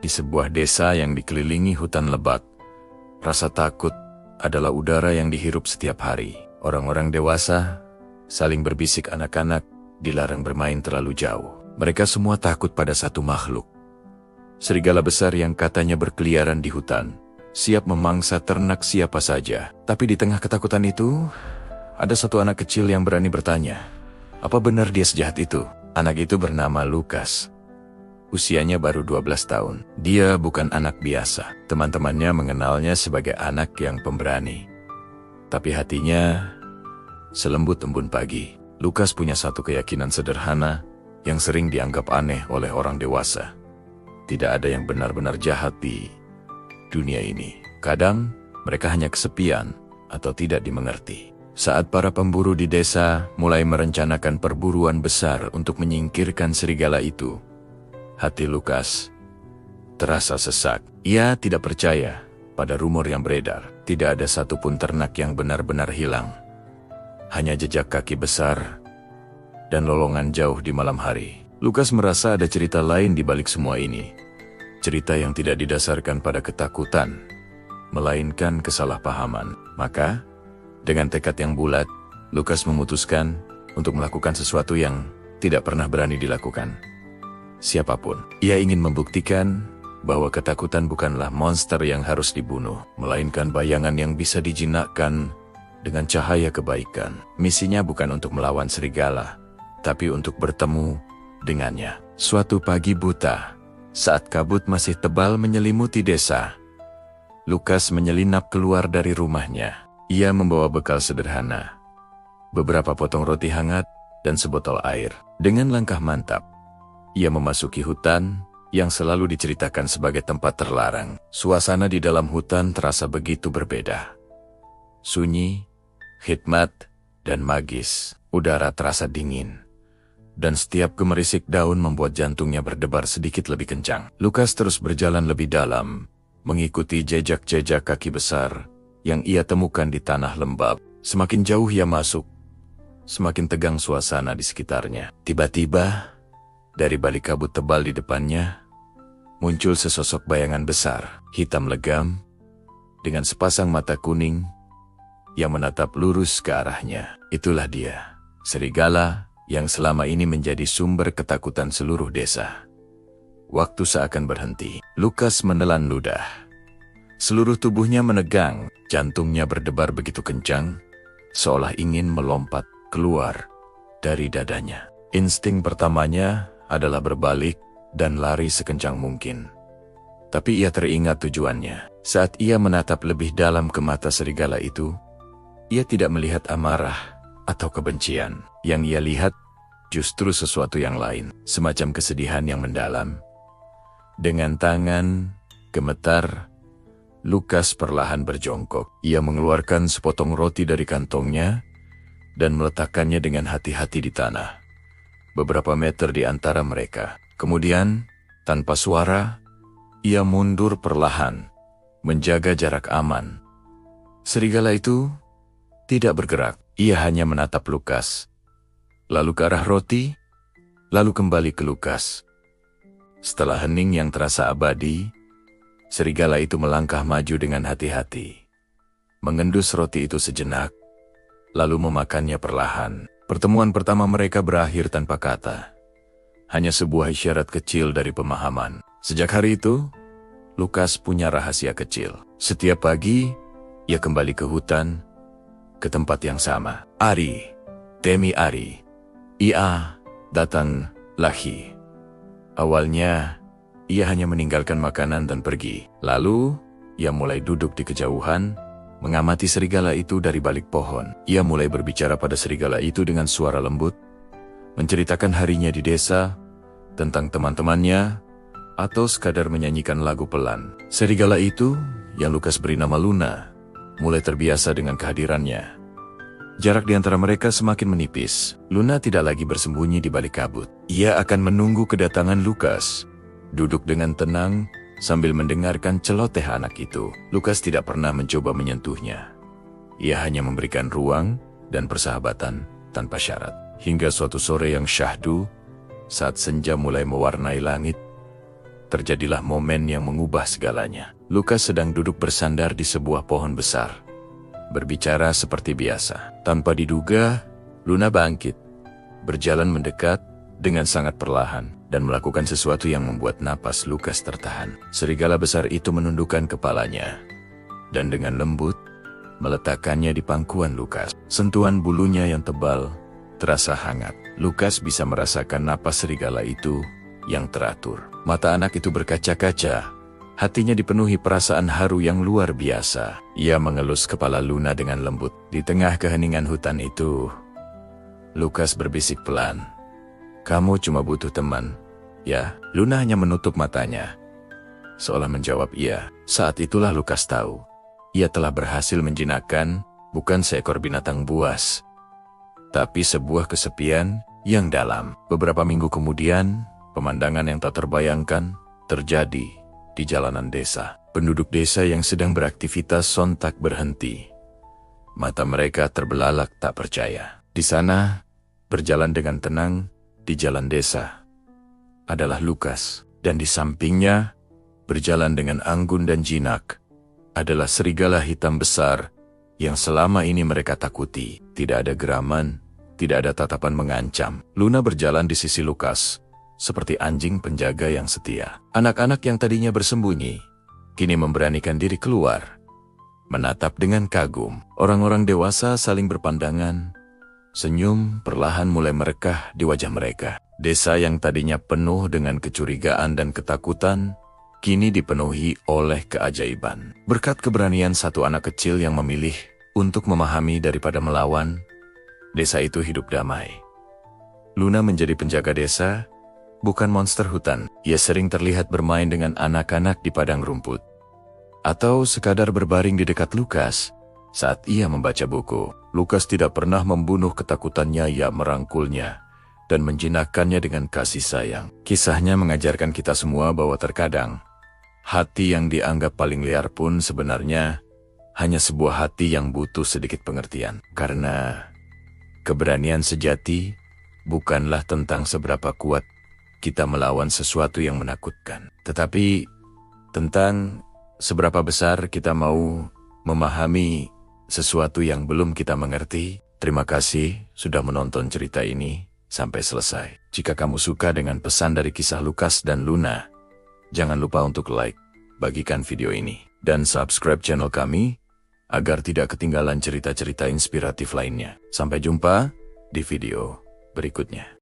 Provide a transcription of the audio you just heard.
Di sebuah desa yang dikelilingi hutan lebat, rasa takut adalah udara yang dihirup setiap hari. Orang-orang dewasa saling berbisik, anak-anak dilarang bermain terlalu jauh. Mereka semua takut pada satu makhluk, serigala besar yang katanya berkeliaran di hutan, siap memangsa ternak siapa saja. Tapi di tengah ketakutan itu, ada satu anak kecil yang berani bertanya, apa benar dia sejahat itu? Anak itu bernama Lukas. Usianya baru 12 tahun. Dia bukan anak biasa. Teman-temannya mengenalnya sebagai anak yang pemberani. Tapi hatinya selembut embun pagi. Lukas punya satu keyakinan sederhana yang sering dianggap aneh oleh orang dewasa. Tidak ada yang benar-benar jahat di dunia ini. Kadang mereka hanya kesepian atau tidak dimengerti. Saat para pemburu di desa mulai merencanakan perburuan besar untuk menyingkirkan serigala itu, hati Lukas terasa sesak. Ia tidak percaya pada rumor yang beredar. Tidak ada satupun ternak yang benar-benar hilang. Hanya jejak kaki besar dan lolongan jauh di malam hari. Lukas merasa ada cerita lain di balik semua ini. Cerita yang tidak didasarkan pada ketakutan, melainkan kesalahpahaman. Maka, dengan tekad yang bulat, Lukas memutuskan untuk melakukan sesuatu yang tidak pernah berani dilakukan siapapun. Ia ingin membuktikan bahwa ketakutan bukanlah monster yang harus dibunuh, melainkan bayangan yang bisa dijinakkan dengan cahaya kebaikan. Misinya bukan untuk melawan serigala, tapi untuk bertemu dengannya. Suatu pagi buta, saat kabut masih tebal menyelimuti desa, Lukas menyelinap keluar dari rumahnya. Ia membawa bekal sederhana, beberapa potong roti hangat, dan sebotol air. Dengan langkah mantap, ia memasuki hutan yang selalu diceritakan sebagai tempat terlarang. Suasana di dalam hutan terasa begitu berbeda. Sunyi, hikmat, dan magis. Udara terasa dingin, dan setiap gemerisik daun membuat jantungnya berdebar sedikit lebih kencang. Lukas terus berjalan lebih dalam, mengikuti jejak-jejak kaki besar yang ia temukan di tanah lembab. Semakin jauh ia masuk, semakin tegang suasana di sekitarnya. Tiba-tiba, dari balik kabut tebal di depannya, muncul sesosok bayangan besar, hitam legam, dengan sepasang mata kuning yang menatap lurus ke arahnya. Itulah dia, serigala yang selama ini menjadi sumber ketakutan seluruh desa. Waktu seakan berhenti. Lukas menelan ludah. Seluruh tubuhnya menegang, jantungnya berdebar begitu kencang, seolah ingin melompat keluar dari dadanya. Insting pertamanya adalah berbalik dan lari sekencang mungkin. Tapi ia teringat tujuannya. Saat ia menatap lebih dalam ke mata serigala itu, ia tidak melihat amarah atau kebencian. Yang ia lihat justru sesuatu yang lain, semacam kesedihan yang mendalam. Dengan tangan gemetar, Lukas perlahan berjongkok. Ia mengeluarkan sepotong roti dari kantongnya dan meletakkannya dengan hati-hati di tanah, beberapa meter di antara mereka. Kemudian, tanpa suara, ia mundur perlahan, menjaga jarak aman. Serigala itu tidak bergerak. Ia hanya menatap Lukas, lalu ke arah roti, lalu kembali ke Lukas. Setelah hening yang terasa abadi, serigala itu melangkah maju dengan hati-hati, mengendus roti itu sejenak, lalu memakannya perlahan. Pertemuan pertama mereka berakhir tanpa kata. Hanya sebuah isyarat kecil dari pemahaman. Sejak hari itu, Lukas punya rahasia kecil. Setiap pagi, ia kembali ke hutan, ke tempat yang sama. Ari, Temi Ari, ia datang lagi. Awalnya, ia hanya meninggalkan makanan dan pergi. Lalu, ia mulai duduk di kejauhan, mengamati serigala itu dari balik pohon. Ia mulai berbicara pada serigala itu dengan suara lembut, menceritakan harinya di desa, tentang teman-temannya, atau sekadar menyanyikan lagu pelan. Serigala itu, yang Lukas beri nama Luna, mulai terbiasa dengan kehadirannya. Jarak di antara mereka semakin menipis. Luna tidak lagi bersembunyi di balik kabut. Ia akan menunggu kedatangan Lukas, duduk dengan tenang, sambil mendengarkan celoteh anak itu. Lukas tidak pernah mencoba menyentuhnya. Ia hanya memberikan ruang dan persahabatan tanpa syarat. Hingga suatu sore yang syahdu, saat senja mulai mewarnai langit, terjadilah momen yang mengubah segalanya. Lukas sedang duduk bersandar di sebuah pohon besar, berbicara seperti biasa. Tanpa diduga, Luna bangkit, berjalan mendekat dengan sangat perlahan, dan melakukan sesuatu yang membuat napas Lukas tertahan. Serigala besar itu menundukkan kepalanya, dan dengan lembut, meletakkannya di pangkuan Lukas. Sentuhan bulunya yang tebal terasa hangat. Lukas bisa merasakan napas serigala itu yang teratur. Mata anak itu berkaca-kaca, hatinya dipenuhi perasaan haru yang luar biasa. Ia mengelus kepala Luna dengan lembut. Di tengah keheningan hutan itu, Lukas berbisik pelan, "Kamu cuma butuh teman, ya?" Luna hanya menutup matanya, seolah menjawab iya. Saat itulah Lukas tahu, ia telah berhasil menjinakkan bukan seekor binatang buas, tapi sebuah kesepian yang dalam. Beberapa minggu kemudian, pemandangan yang tak terbayangkan terjadi di jalanan desa. Penduduk desa yang sedang beraktivitas sontak berhenti. Mata mereka terbelalak tak percaya. Di sana, berjalan dengan tenang di jalan desa, adalah Lukas. Dan di sampingnya, berjalan dengan anggun dan jinak, adalah serigala hitam besar yang selama ini mereka takuti. Tidak ada geraman, tidak ada tatapan mengancam. Luna berjalan di sisi Lukas, seperti anjing penjaga yang setia. Anak-anak yang tadinya bersembunyi, kini memberanikan diri keluar, menatap dengan kagum. Orang-orang dewasa saling berpandangan, senyum perlahan mulai merekah di wajah mereka. Desa yang tadinya penuh dengan kecurigaan dan ketakutan, kini dipenuhi oleh keajaiban. Berkat keberanian satu anak kecil yang memilih untuk memahami daripada melawan, desa itu hidup damai. Luna menjadi penjaga desa, bukan monster hutan. Ia sering terlihat bermain dengan anak-anak di padang rumput, atau sekadar berbaring di dekat Lukas saat ia membaca buku. Lukas tidak pernah membunuh ketakutannya. Ia merangkulnya dan menjinakkannya dengan kasih sayang. Kisahnya mengajarkan kita semua bahwa terkadang hati yang dianggap paling liar pun sebenarnya hanya sebuah hati yang butuh sedikit pengertian. Karena keberanian sejati bukanlah tentang seberapa kuat kita melawan sesuatu yang menakutkan, tetapi tentang seberapa besar kita mau memahami sesuatu yang belum kita mengerti. Terima kasih sudah menonton cerita ini sampai selesai. Jika kamu suka dengan pesan dari kisah Lukas dan Luna, jangan lupa untuk like, bagikan video ini, dan subscribe channel kami agar tidak ketinggalan cerita-cerita inspiratif lainnya. Sampai jumpa di video berikutnya.